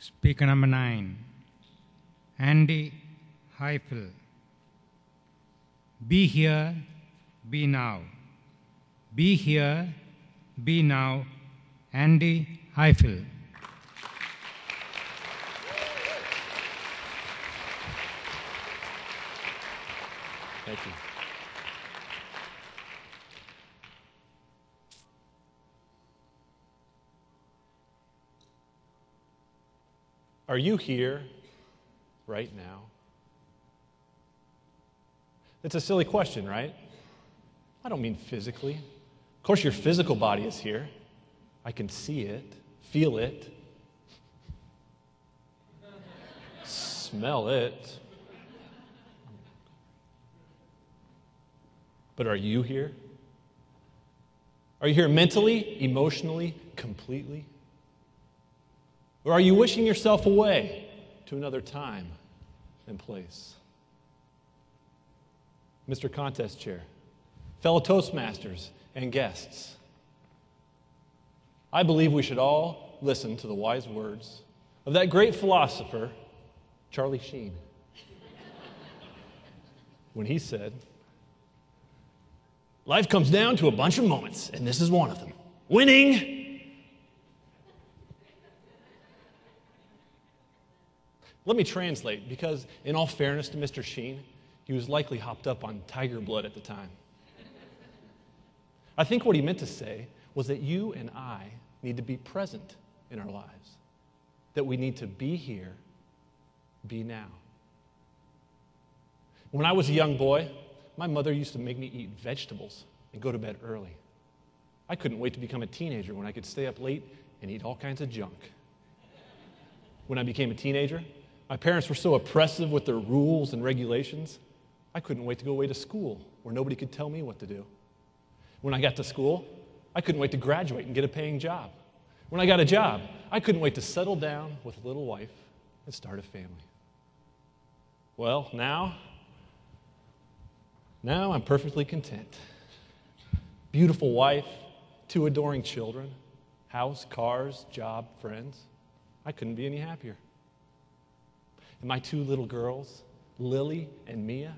Speaker number 9, Andy Highfill. Be here, be now. Be here, be now. Andy Highfill. Thank you. Are you here right now? It's a silly question, right? I don't mean physically. Of course, your physical body is here. I can see it, feel it, smell it. But are you here? Are you here mentally, emotionally, completely? Or are you wishing yourself away to another time and place? Mr. Contest Chair, fellow Toastmasters, and guests, I believe we should all listen to the wise words of that great philosopher, Charlie Sheen, when he said, "Life comes down to a bunch of moments, and this is one of them. Winning!" Let me translate, because in all fairness to Mr. Sheen, he was likely hopped up on tiger blood at the time. I think what he meant to say was that you and I need to be present in our lives, that we need to be here, be now. When I was a young boy, my mother used to make me eat vegetables and go to bed early. I couldn't wait to become a teenager when I could stay up late and eat all kinds of junk. When I became a teenager, my parents were so oppressive with their rules and regulations, I couldn't wait to go away to school where nobody could tell me what to do. When I got to school, I couldn't wait to graduate and get a paying job. When I got a job, I couldn't wait to settle down with a little wife and start a family. Well, now I'm perfectly content. Beautiful wife, 2 adoring children, house, cars, job, friends. I couldn't be any happier. And my 2 little girls, Lily and Mia,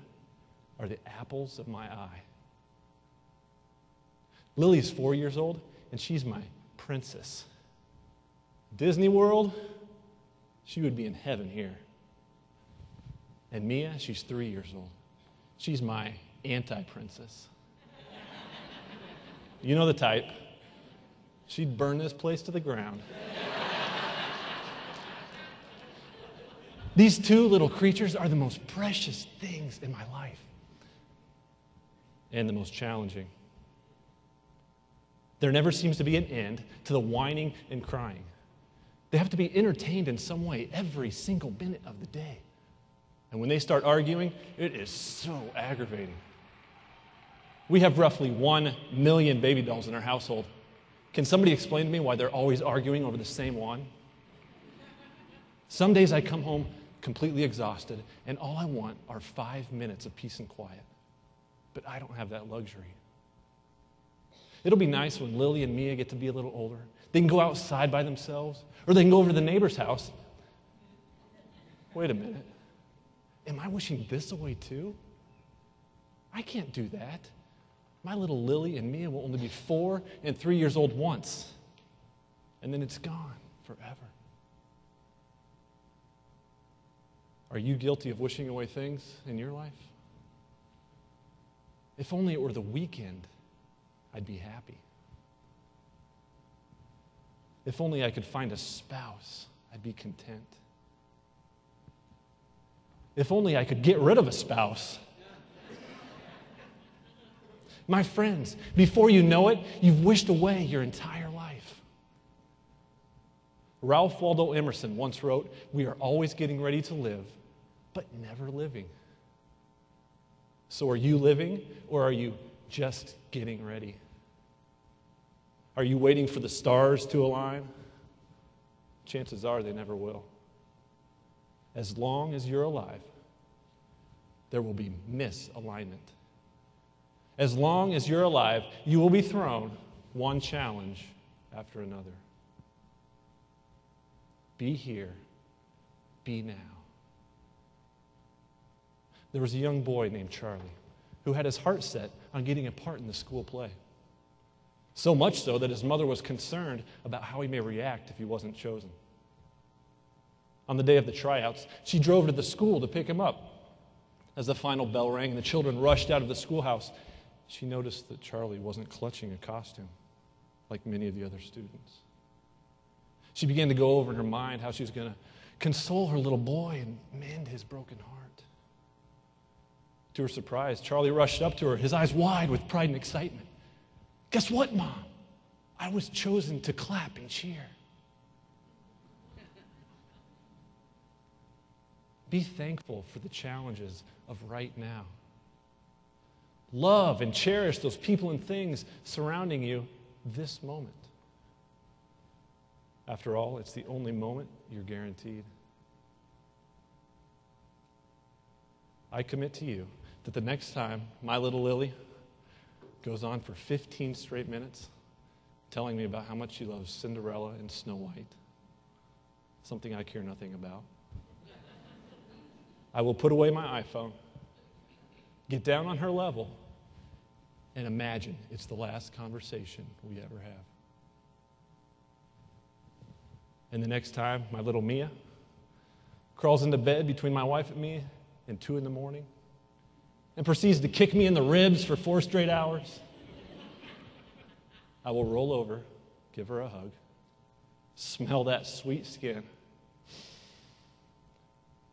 are the apples of my eye. Lily's 4 years old, and she's my princess. Disney World, she would be in heaven here. And Mia, she's 3 years old. She's my anti-princess. You know the type. She'd burn this place to the ground. These 2 little creatures are the most precious things in my life. And the most challenging. There never seems to be an end to the whining and crying. They have to be entertained in some way every single minute of the day. And when they start arguing, it is so aggravating. We have roughly 1 million baby dolls in our household. Can somebody explain to me why they're always arguing over the same one? Some days I come home completely exhausted, and all I want are 5 minutes of peace and quiet. But I don't have that luxury. It'll be nice when Lily and Mia get to be a little older. They can go outside by themselves, or they can go over to the neighbor's house. Wait a minute. Am I wishing this away too? I can't do that. My little Lily and Mia will only be 4 and 3 years old once, and then it's gone forever. Are you guilty of wishing away things in your life? If only it were the weekend, I'd be happy. If only I could find a spouse, I'd be content. If only I could get rid of a spouse. My friends, before you know it, you've wished away your entire life. Ralph Waldo Emerson once wrote, "We are always getting ready to live, but never living." So are you living, or are you just getting ready? Are you waiting for the stars to align? Chances are they never will. As long as you're alive, there will be misalignment. As long as you're alive, you will be thrown one challenge after another. Be here, be now. There was a young boy named Charlie who had his heart set on getting a part in the school play. So much so that his mother was concerned about how he may react if he wasn't chosen. On the day of the tryouts, she drove to the school to pick him up. As the final bell rang and the children rushed out of the schoolhouse, she noticed that Charlie wasn't clutching a costume like many of the other students. She began to go over in her mind how she was going to console her little boy and mend his broken heart. To her surprise, Charlie rushed up to her, his eyes wide with pride and excitement. "Guess what, Mom? I was chosen to clap and cheer." Be thankful for the challenges of right now. Love and cherish those people and things surrounding you this moment. After all, it's the only moment you're guaranteed. I commit to you that the next time my little Lily goes on for 15 straight minutes telling me about how much she loves Cinderella and Snow White, something I care nothing about, I will put away my iPhone, get down on her level, and imagine it's the last conversation we ever have. And the next time my little Mia crawls into bed between my wife and me at 2 in the morning and proceeds to kick me in the ribs for 4 straight hours, I will roll over, give her a hug, smell that sweet skin,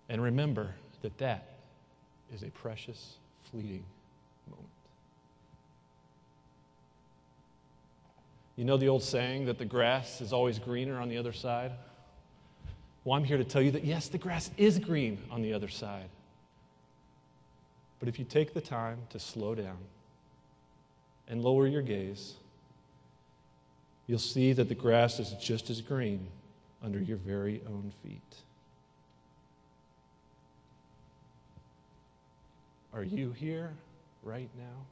and remember that that is a precious, fleeting moment. You know the old saying that the grass is always greener on the other side? Well, I'm here to tell you that yes, the grass is green on the other side. But if you take the time to slow down and lower your gaze, you'll see that the grass is just as green under your very own feet. Are you here right now?